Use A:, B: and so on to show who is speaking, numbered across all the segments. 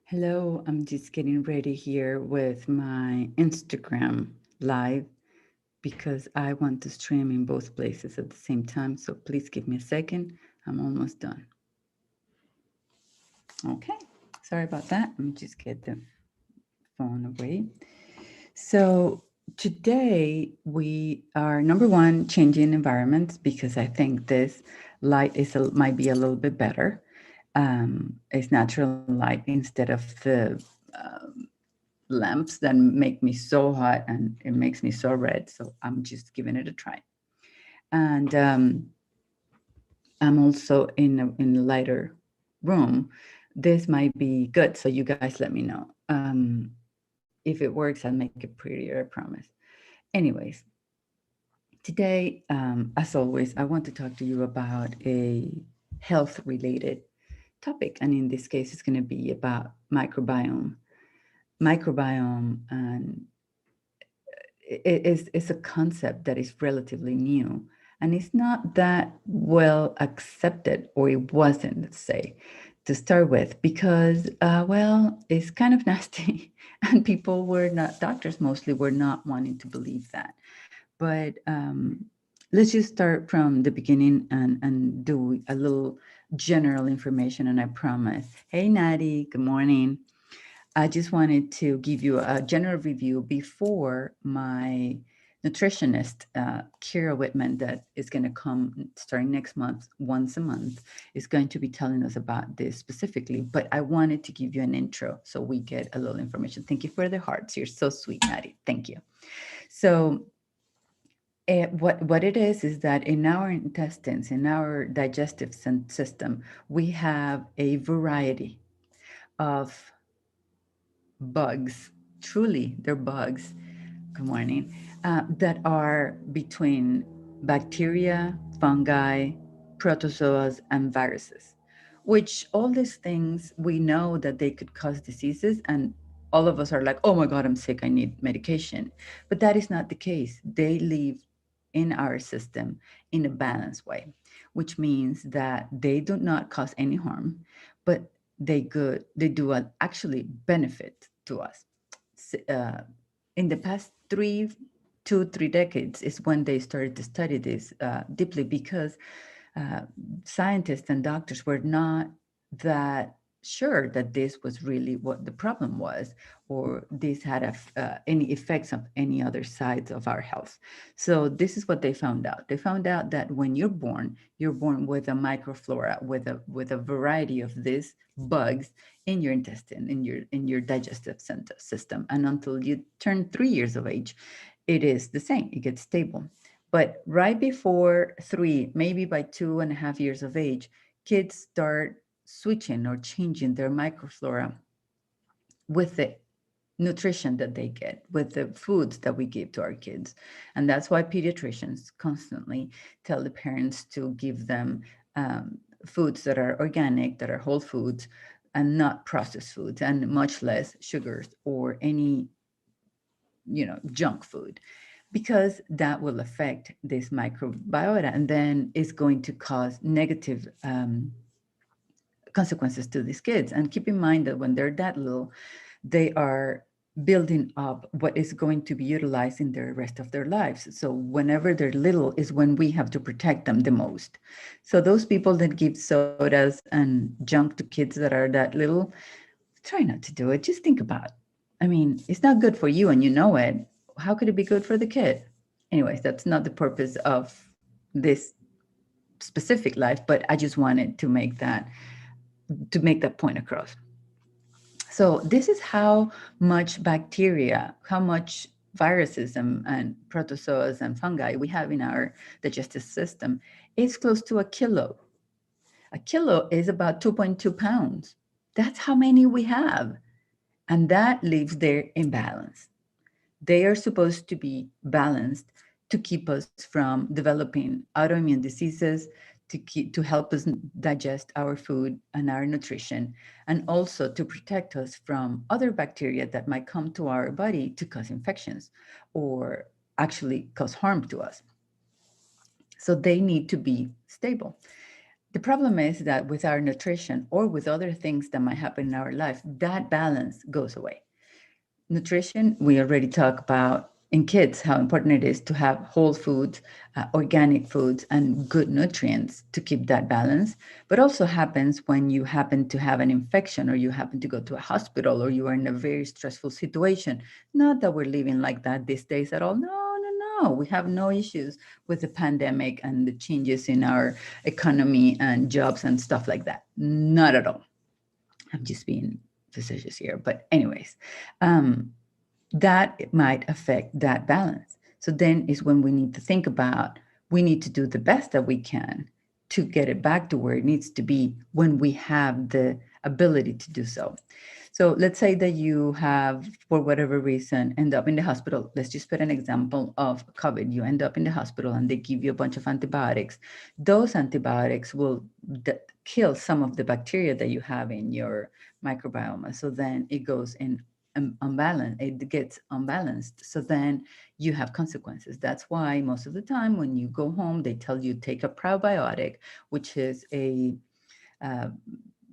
A: Hello, I'm just getting ready here with my Instagram live because I want to stream in both places at the same time. So please give me a second. I'm almost done. Okay, sorry about that. Let me just get the phone away. So today we are number one changing environments because I think this light might be a little bit better. It's natural light instead of the lamps that make me so hot and it makes me so red. So I'm just giving it a try. And I'm also in a lighter room. This might be good. So you guys let me know. If it works, I'll make it prettier, I promise. Anyways, today, as always, I want to talk to you about a health related topic. And in this case, it's going to be about microbiome. Microbiome and is a concept that is relatively new and it's not that well accepted, or it wasn't, let's say, to start with, because well, it's kind of nasty and people were not, doctors mostly were not wanting to believe that. But let's just start from the beginning and do a little general information, and I promise. Hey Natty, good morning. I just wanted to give you a general review before my nutritionist, Kira Whitman, that is going to come starting next month, once a month, is going to be telling us about this specifically. But I wanted to give you an intro so we get a little information. Thank you for the hearts. You're so sweet, Maddie. Thank you. So, what it is that in our intestines, in our digestive system, we have a variety of bugs, truly they're bugs, good morning, that are between bacteria, fungi, protozoas, and viruses, which all these things we know that they could cause diseases. And all of us are like, oh my God, I'm sick, I need medication. But that is not the case. They live in our system in a balanced way, which means that they do not cause any harm, but they do actually benefit to us. uh, in the past 2 3 decades is when they started to study this deeply, because uh, scientists and doctors were not that sure that this was really what the problem was, or this had any effects of any other sides of our health. So this is what they found out. They found out that when you're born with a microflora, with a variety of these bugs in your intestine, in your digestive system, and until you turn 3 years of age, it is the same. It gets stable. But right before three, maybe by 2.5 years of age, kids start switching or changing their microflora with the nutrition that they get, with the foods that we give to our kids. And that's why pediatricians constantly tell the parents to give them foods that are organic, that are whole foods, and not processed foods, and much less sugars or any junk food, because that will affect this microbiota and then is going to cause negative consequences to these kids. And keep in mind that when they're that little, they are building up what is going to be utilized in the rest of their lives. So whenever they're little is when we have to protect them the most. So those people that give sodas and junk to kids that are that little, try not to do it. Just think about, I mean, it's not good for you and you know it. How could it be good for the kid? Anyways, that's not the purpose of this specific life, but I just wanted to make that point across. So this is how much bacteria, how much viruses and protozoas and fungi we have in our digestive system. It's close to a kilo. A kilo is about 2.2 pounds. That's how many we have. And that leaves their imbalance. They are supposed to be balanced to keep us from developing autoimmune diseases, to help us digest our food and our nutrition, and also to protect us from other bacteria that might come to our body to cause infections or actually cause harm to us. So they need to be stable. The problem is that with our nutrition or with other things that might happen in our life, that balance goes away. Nutrition, we already talked about in kids how important it is to have whole foods, organic foods, and good nutrients to keep that balance. But also happens when you happen to have an infection or you happen to go to a hospital or you are in a very stressful situation. Not that we're living like that these days at all. No, no, no. We have no issues with the pandemic and the changes in our economy and jobs and stuff like that. Not at all. I'm just being facetious here. But, anyways, um, that might affect that balance. So then is when we need to think about we need to do the best that we can to get it back to where it needs to be when we have the ability to do so. So let's say that you have, for whatever reason, end up in the hospital. Let's just put an example of COVID. You end up in the hospital and they give you a bunch of antibiotics. Those antibiotics will kill some of the bacteria that you have in your microbiome. So then it goes in unbalanced, it gets unbalanced. So then you have consequences. That's why most of the time when you go home, they tell you take a probiotic, which is a uh,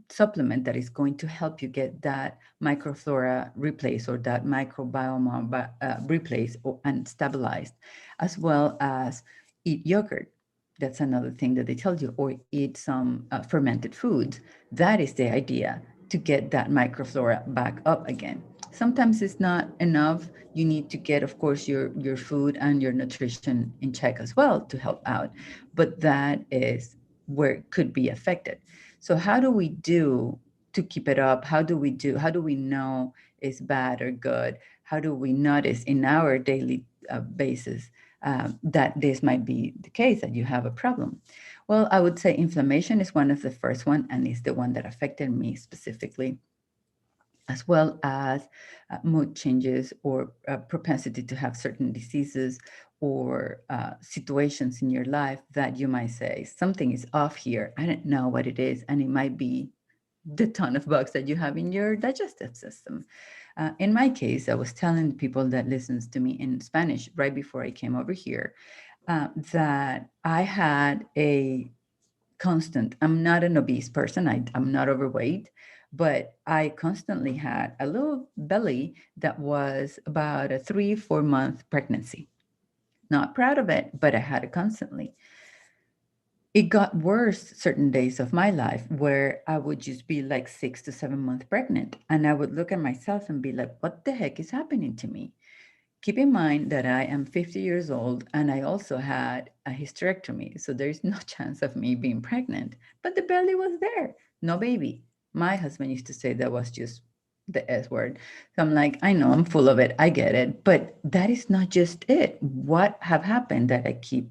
A: supplement that is going to help you get that microflora replaced or that microbiome replaced and stabilized, as well as eat yogurt. That's another thing that they tell you, or eat some fermented foods. That is the idea to get that microflora back up again. Sometimes it's not enough. You need to get, of course, your food and your nutrition in check as well to help out. But that is where it could be affected. So how do we do to keep it up? How do we know it's bad or good? How do we notice in our daily basis that this might be the case, that you have a problem? Well, I would say inflammation is one of the first one, and is the one that affected me specifically, as well as mood changes or propensity to have certain diseases or situations in your life that you might say something is off here. I don't know what it is, and it might be the ton of bugs that you have in your digestive system. In my case, I was telling people that listens to me in Spanish right before I came over here that I had a constant. I'm not an obese person. I'm not overweight, but I constantly had a little belly that was about a 3, 4 month pregnancy. Not proud of it, but I had it constantly. It got worse certain days of my life where I would just be like 6 to 7 months pregnant. And I would look at myself and be like, what the heck is happening to me? Keep in mind that I am 50 years old and I also had a hysterectomy. So there's no chance of me being pregnant. But the belly was there, no baby. My husband used to say that was just the S word. So I'm like, I know I'm full of it. I get it. But that is not just it. What have happened that I keep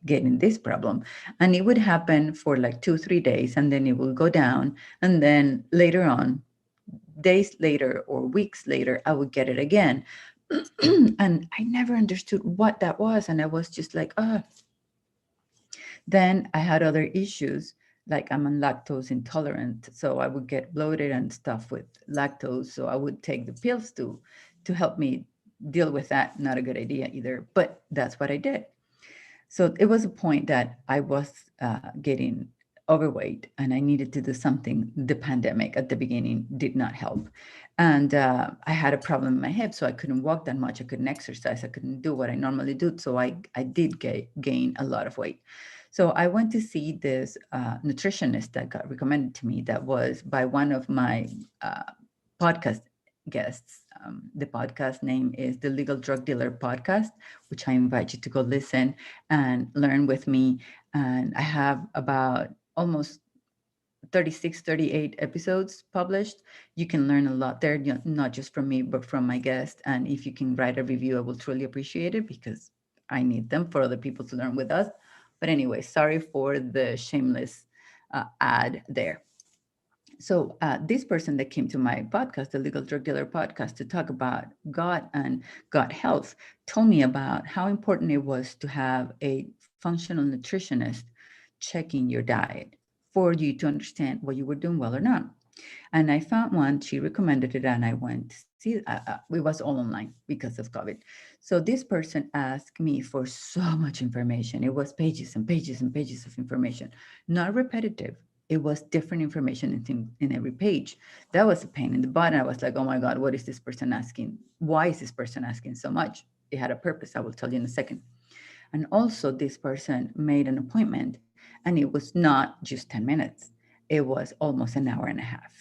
A: getting this problem? And it would happen for like 2, 3 days and then it will go down. And then later on, days later or weeks later, I would get it again. And I never understood what that was. And I was just like, oh. Then I had other issues, like I'm on lactose intolerant. So I would get bloated and stuff with lactose. So I would take the pills to help me deal with that. Not a good idea either, but that's what I did. So it was a point that I was getting overweight and I needed to do something. The pandemic at the beginning did not help. And I had a problem in my hip, so I couldn't walk that much. I couldn't exercise. I couldn't do what I normally do. So I did gain a lot of weight. So I went to see this nutritionist that got recommended to me, that was by one of my uh, podcast guests. The podcast name is the Legal Drug Dealer Podcast, which I invite you to go listen and learn with me. And I have about almost 36, 38 episodes published. You can learn a lot there, not just from me, but from my guest. And if you can write a review, I will truly appreciate it because I need them for other people to learn with us. But anyway, sorry for the shameless ad there. So this person that came to my podcast, the Legal Drug Dealer Podcast, to talk about gut and gut health, told me about how important it was to have a functional nutritionist checking your diet for you to understand what you were doing well or not. And I found one, she recommended it, and I went to see it was all online because of COVID. So this person asked me for so much information. It was pages and pages and pages of information, not repetitive. It was different information in every page. That was a pain in the butt. I was like, oh my God, what is this person asking? Why is this person asking so much? It had a purpose. I will tell you in a second. And also, this person made an appointment, and it was not just 10 minutes, it was almost an hour and a half.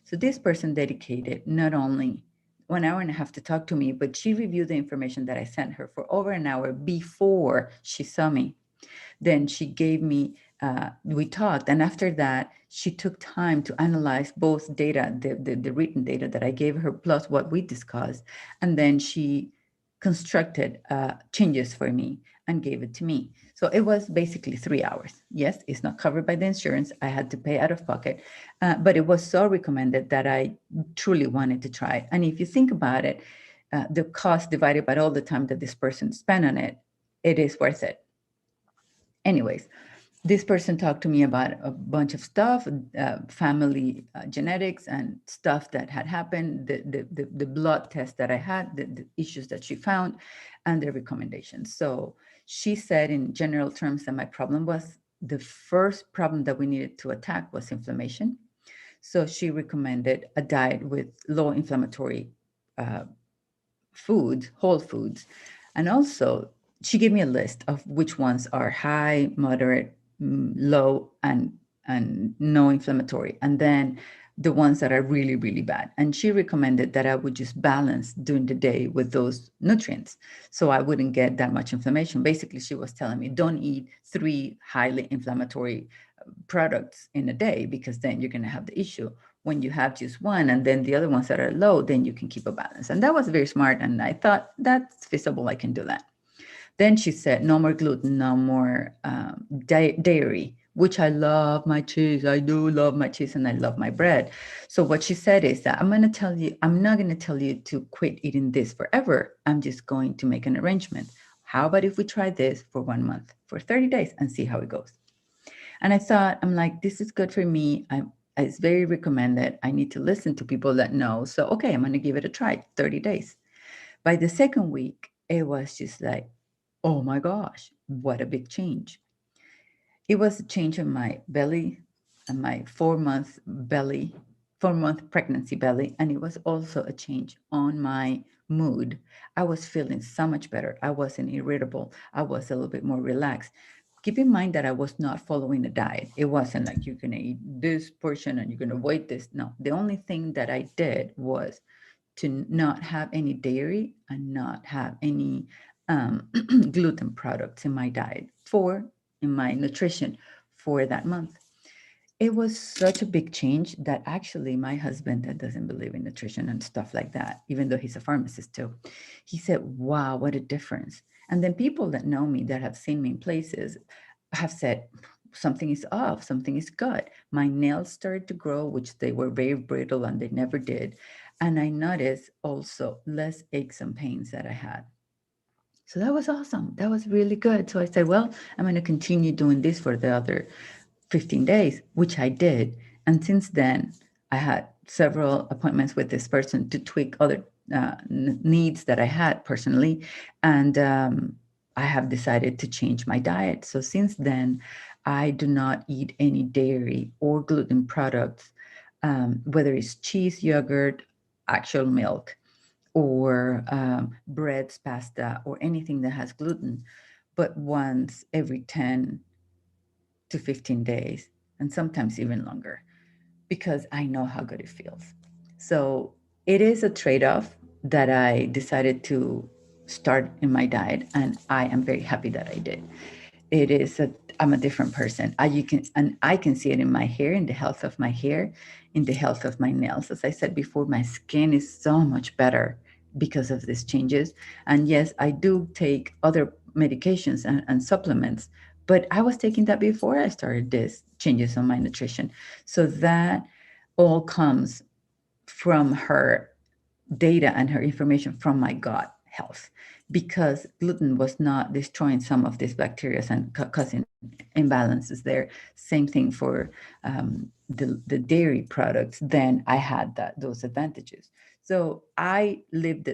A: So, this person dedicated not only 1 hour and a half to talk to me, but she reviewed the information that I sent her for over an hour before she saw me. Then she gave me, we talked, and after that, she took time to analyze both data, the written data that I gave her, plus what we discussed. And then she constructed changes for me and gave it to me. So it was basically 3 hours. Yes, it's not covered by the insurance. I had to pay out of pocket, but it was so recommended that I truly wanted to try. And if you think about it, the cost divided by all the time that this person spent on it, it is worth it. Anyways, this person talked to me about a bunch of stuff, family genetics and stuff that had happened, the blood test that I had, the issues that she found, and the recommendations. So she said in general terms that my problem was, the first problem that we needed to attack was inflammation. So she recommended a diet with low inflammatory uh, foods, whole foods. And also, she gave me a list of which ones are high, moderate, low, and no inflammatory. And then the ones that are really, really bad. And she recommended that I would just balance during the day with those nutrients so I wouldn't get that much inflammation. Basically, she was telling me, don't eat 3 highly inflammatory products in a day, because then you're going to have the issue. When you have just one and then the other ones that are low, then you can keep a balance. And that was very smart. And I thought, that's feasible. I can do that. Then she said, no more gluten, no more dairy, which I love my cheese. I do love my cheese and I love my bread. So what she said is that I'm not going to tell you to quit eating this forever. I'm just going to make an arrangement. How about if we try this for 1 month, for 30 days, and see how it goes? And I thought, I'm like, this is good for me. It's very recommended. I need to listen to people that know. So, okay, I'm going to give it a try, 30 days. By the second week, it was just like, oh my gosh, what a big change. It was a change in my belly and my 4 month belly, 4 month pregnancy belly. And it was also a change on my mood. I was feeling so much better. I wasn't irritable. I was a little bit more relaxed. Keep in mind that I was not following a diet. It wasn't like you're going to eat this portion and you're going to avoid this. No, the only thing that I did was to not have any dairy and not have any gluten products in my diet for in my nutrition for that month. It was such a big change that actually my husband, that doesn't believe in nutrition and stuff like that, even though he's a pharmacist too, he said, wow, what a difference. And then people that know me, that have seen me in places, have said, something is off, something is good. My nails started to grow, which they were very brittle and they never did. And I noticed also less aches and pains that I had. So that was awesome. That was really good. So I said, well, I'm going to continue doing this for the other 15 days, which I did. And since then, I had several appointments with this person to tweak other needs that I had personally. And I have decided to change my diet. So since then, I do not eat any dairy or gluten products, whether it's cheese, yogurt, actual milk, or breads, pasta, or anything that has gluten, but once every 10 to 15 days, and sometimes even longer, because I know how good it feels. So it is a trade off that I decided to start in my diet, and I am very happy that I did. It is a I'm a different person. I can see it in my hair, in the health of my hair, in the health of my nails. As I said before, my skin is so much better because of these changes. And yes, I do take other medications and supplements, but I was taking that before I started this changes on my nutrition. So that all comes from her data and her information from my gut health because gluten was not destroying some of these bacteria and causing imbalances there. Same thing for the dairy products. Then I had those advantages. So I lived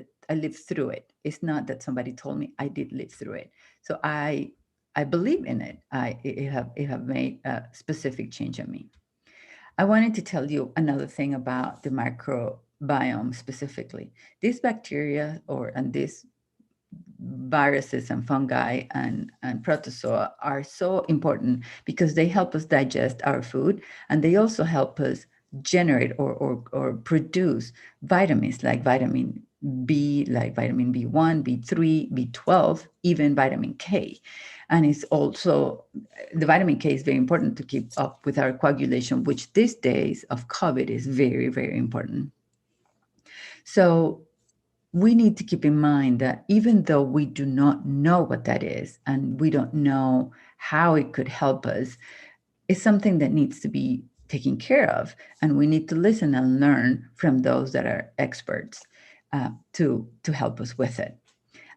A: through it. It's not that somebody told me, I did live through it. So I believe in it. It have made a specific change on me. I wanted to tell you another thing about the microbiome specifically. These bacteria and these viruses and fungi and protozoa are so important because they help us digest our food, and they also help us generate or produce vitamins like vitamin B, like vitamin B1, B3, B12, even vitamin K. And it's also, the vitamin K is very important to keep up with our coagulation, which these days of COVID is very, very important. So we need to keep in mind that even though we do not know what that is and we don't know how it could help us, it's something that needs to be taken care of. And we need to listen and learn from those that are experts to help us with it.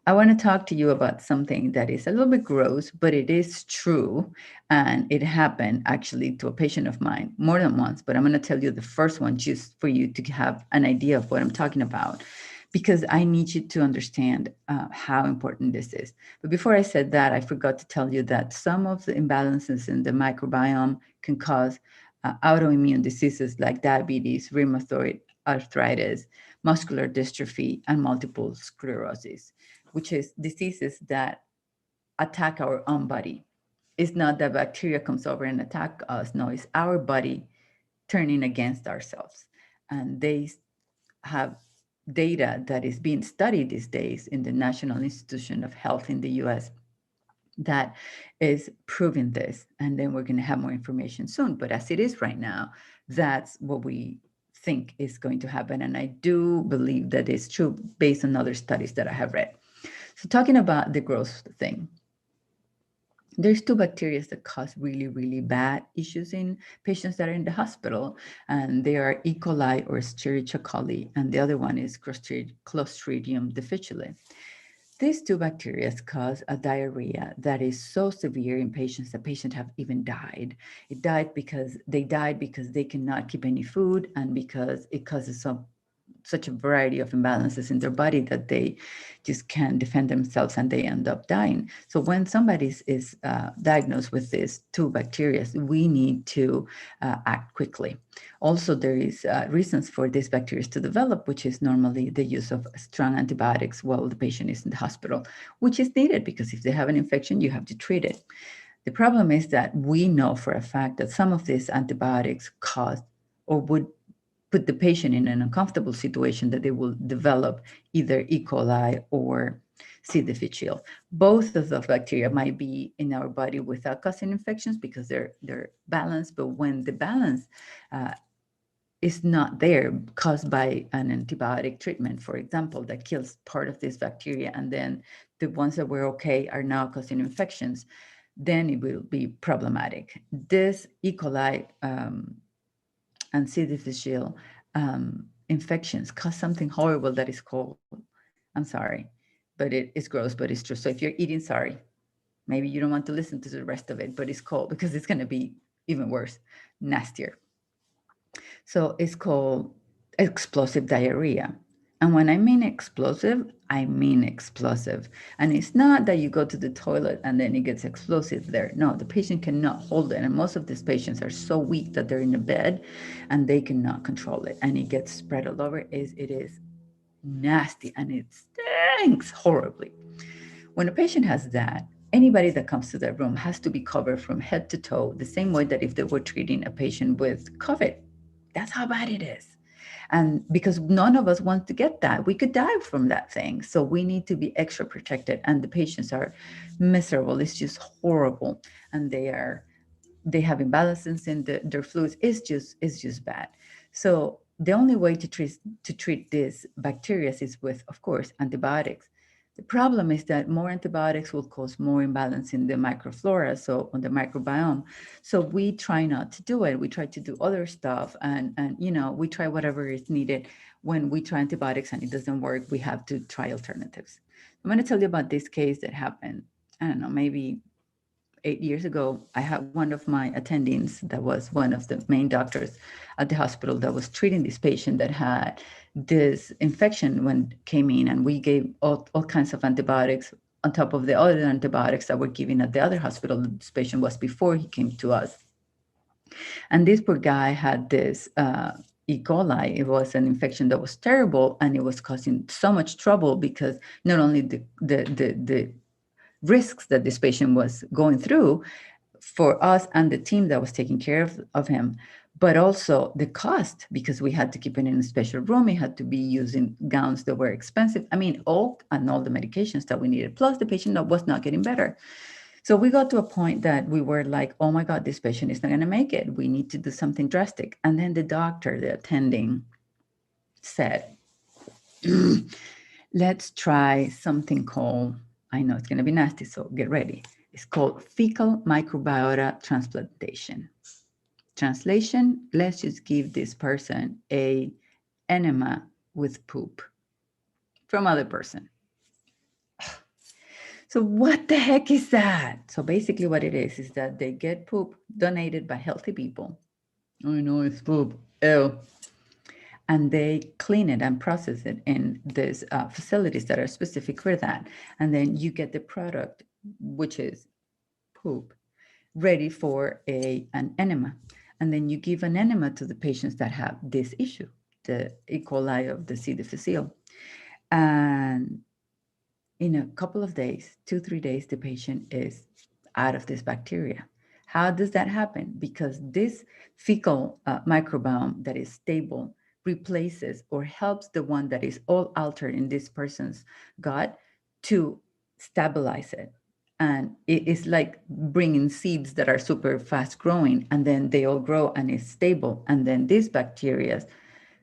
A: I want to talk to you about something that is a little bit gross, but it is true. And it happened actually to a patient of mine more than once. But I'm going to tell you the first one just for you to have an idea of what I'm talking about, because I need you to understand how important this is. But before I said that, I forgot to tell you that some of the imbalances in the microbiome can cause autoimmune diseases like diabetes, rheumatoid arthritis, muscular dystrophy, and multiple sclerosis, which is diseases that attack our own body. It's not that bacteria comes over and attack us. No, it's our body turning against ourselves. And they have data that is being studied these days in the National Institute of Health in the US that is proving this. And then we're going to have more information soon. But as it is right now, that's what we think is going to happen. And I do believe that is true based on other studies that I have read. So talking about the growth thing, there's two bacteria that cause really, really bad issues in patients that are in the hospital, and they are E. coli or Escherichia coli, and the other one is Clostridium difficile. These two bacteria cause a diarrhea that is so severe in patients that patients have even died. They died because they cannot keep any food, and because it causes such a variety of imbalances in their body that they just can't defend themselves and they end up dying. So when somebody is diagnosed with these two bacteria, we need to act quickly. Also, there is reasons for these bacteria to develop, which is normally the use of strong antibiotics while the patient is in the hospital, which is needed because if they have an infection, you have to treat it. The problem is that we know for a fact that some of these antibiotics cause or would put the patient in an uncomfortable situation that they will develop either E. coli or C. difficile. Both of the bacteria might be in our body without causing infections because they're balanced, but when the balance uh, is not there caused by an antibiotic treatment, for example, that kills part of this bacteria, and then the ones that were okay are now causing infections, then it will be problematic. This E. coli and C. difficile infections cause something horrible that is called, I'm sorry, but it's gross, but it's true. So if you're eating, sorry, maybe you don't want to listen to the rest of it, but it's called, because it's going to be even worse, nastier. So it's called explosive diarrhea. And when I mean explosive, I mean explosive. And it's not that you go to the toilet and then it gets explosive there. No, the patient cannot hold it. And most of these patients are so weak that they're in the bed and they cannot control it. And it gets spread all over. It is nasty and it stinks horribly. When a patient has that, anybody that comes to that room has to be covered from head to toe, the same way that if they were treating a patient with COVID. That's how bad it is. And because none of us want to get that, we could die from that thing. So we need to be extra protected. And the patients are miserable. It's just horrible. And they have imbalances in their fluids. It's just bad. So the only way to treat this bacteria is with, of course, antibiotics. The problem is that more antibiotics will cause more imbalance in the microflora, so on the microbiome. So we try not to do it. We try to do other stuff, and we try whatever is needed when we try antibiotics and it doesn't work, we have to try alternatives. I'm going to tell you about this case that happened, I don't know, maybe 8 years ago. I had one of my attendings that was one of the main doctors at the hospital that was treating this patient that had this infection when came in, and we gave all kinds of antibiotics on top of the other antibiotics that were given at the other hospital. This patient was before he came to us. And this poor guy had this E. coli. It was an infection that was terrible, and it was causing so much trouble because not only the risks that this patient was going through for us and the team that was taking care of him, but also the cost, because we had to keep him in a special room. He had to be using gowns that were expensive. I mean, all the medications that we needed, plus the patient that was not getting better. So we got to a point that we were like, oh my God, this patient is not going to make it. We need to do something drastic. And then the doctor, the attending, said, let's try something called, I know it's going to be nasty, so get ready. It's called fecal microbiota transplantation. Translation, let's just give this person a enema with poop from other person. So what the heck is that? So basically what it is that they get poop donated by healthy people. I know it's poop. Ew. And they clean it and process it in these facilities that are specific for that. And then you get the product, which is poop, ready for an enema. And then you give an enema to the patients that have this issue, the E. coli of the C. difficile. And in a couple of days, 2, 3 days, the patient is out of this bacteria. How does that happen? Because this fecal microbiome that is stable replaces or helps the one that is all altered in this person's gut to stabilize it. And it is like bringing seeds that are super fast growing, and then they all grow and it's stable. And then these bacteria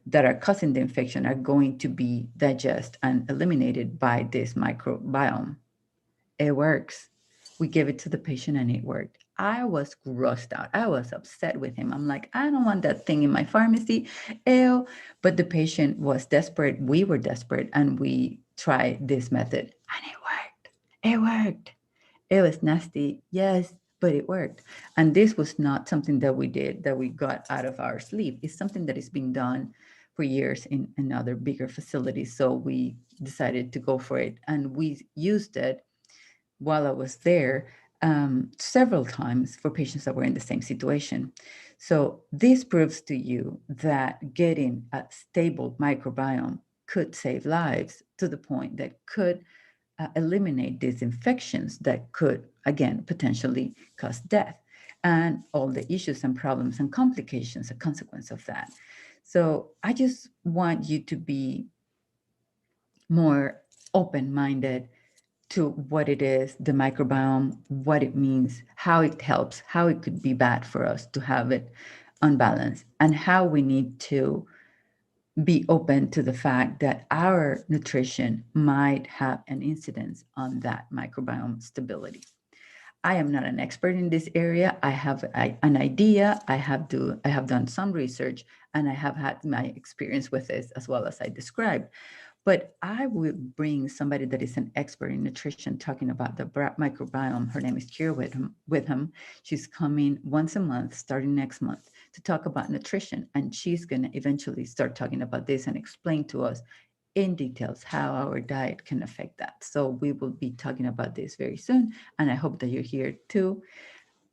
A: that are causing the infection are going to be digested and eliminated by this microbiome. It works. We gave it to the patient and it worked. I was grossed out. I was upset with him. I'm like, I don't want that thing in my pharmacy. Ew. But the patient was desperate. We were desperate, and we tried this method and it worked. It worked. It was nasty, yes, but it worked. And this was not something that we did, that we got out of our sleeve. It's something that is being done for years in other bigger facilities. So we decided to go for it. And we used it while I was there several times for patients that were in the same situation. So this proves to you that getting a stable microbiome could save lives, to the point that could eliminate these infections that could, again, potentially cause death, and all the issues and problems and complications, a consequence of that. So I just want you to be more open-minded to what it is, the microbiome, what it means, how it helps, how it could be bad for us to have it unbalanced, and how we need to be open to the fact that our nutrition might have an incidence on that microbiome stability. I am not an expert in this area. I have an idea. I have done some research, and I have had my experience with this as well as I described. But I would bring somebody that is an expert in nutrition talking about the microbiome. Her name is Kira Witham. She's coming once a month starting next month to talk about nutrition. And she's going to eventually start talking about this and explain to us in details how our diet can affect that. So we will be talking about this very soon. And I hope that you're here to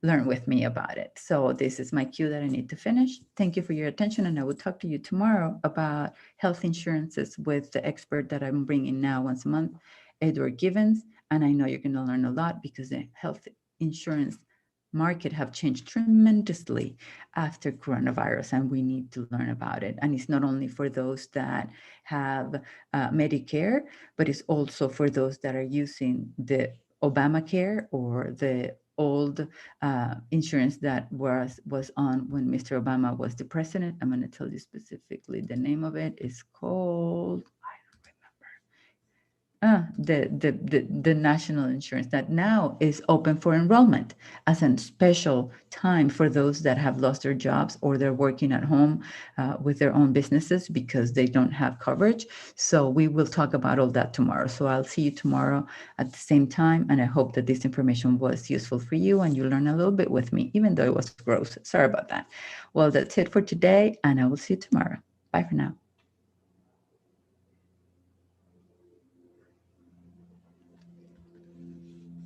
A: learn with me about it. So this is my cue that I need to finish. Thank you for your attention, and I will talk to you tomorrow about health insurances with the expert that I'm bringing now once a month, Edward Givens. And I know you're going to learn a lot, because the health insurance market have changed tremendously after coronavirus, and we need to learn about it. And it's not only for those that have Medicare, but it's also for those that are using the Obamacare or the old insurance that was on when Mr. Obama was the president. I'm going to tell you specifically the name of it. It's called, I don't remember. The national insurance that now is open for enrollment as a special time for those that have lost their jobs or they're working at home with their own businesses because they don't have coverage. So we will talk about all that tomorrow. So I'll see you tomorrow at the same time. And I hope that this information was useful for you and you learn a little bit with me, even though it was gross. Sorry about that. Well, that's it for today. And I will see you tomorrow. Bye for now.